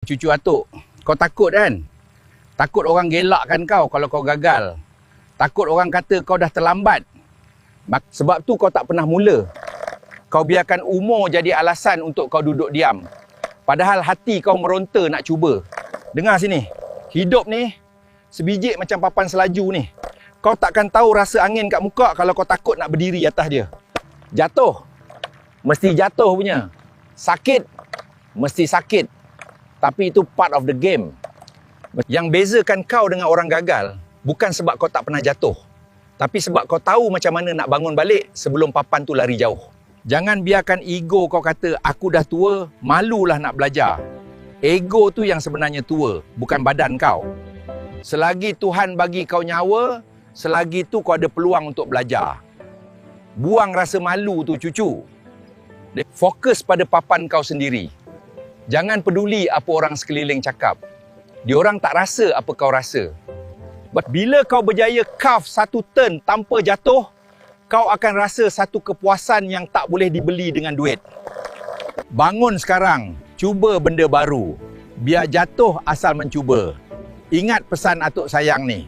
Cucu atuk, kau takut kan? Takut orang gelakkan kau kalau kau gagal. Takut orang kata kau dah terlambat. Sebab tu kau tak pernah mula. Kau biarkan umur jadi alasan untuk kau duduk diam. Padahal hati kau meronta nak cuba. Dengar sini. Hidup ni sebiji macam papan selaju ni. Kau takkan tahu rasa angin kat muka kalau kau takut nak berdiri atas dia. Jatuh. Mesti jatuh punya. Sakit. Mesti sakit. Tapi itu part of the game. Yang bezakan kau dengan orang gagal bukan sebab kau tak pernah jatuh, tapi sebab kau tahu macam mana nak bangun balik sebelum papan tu lari jauh. Jangan biarkan ego kau kata aku dah tua, malulah nak belajar. Ego tu yang sebenarnya tua, bukan badan kau. Selagi Tuhan bagi kau nyawa, selagi tu kau ada peluang untuk belajar. Buang rasa malu tu cucu. Fokus pada papan kau sendiri. Jangan peduli apa orang sekeliling cakap. Diorang tak rasa apa kau rasa. Bila kau berjaya carve satu turn tanpa jatuh, kau akan rasa satu kepuasan yang tak boleh dibeli dengan duit. Bangun sekarang, cuba benda baru. Biar jatuh asal mencuba. Ingat pesan atuk sayang ni.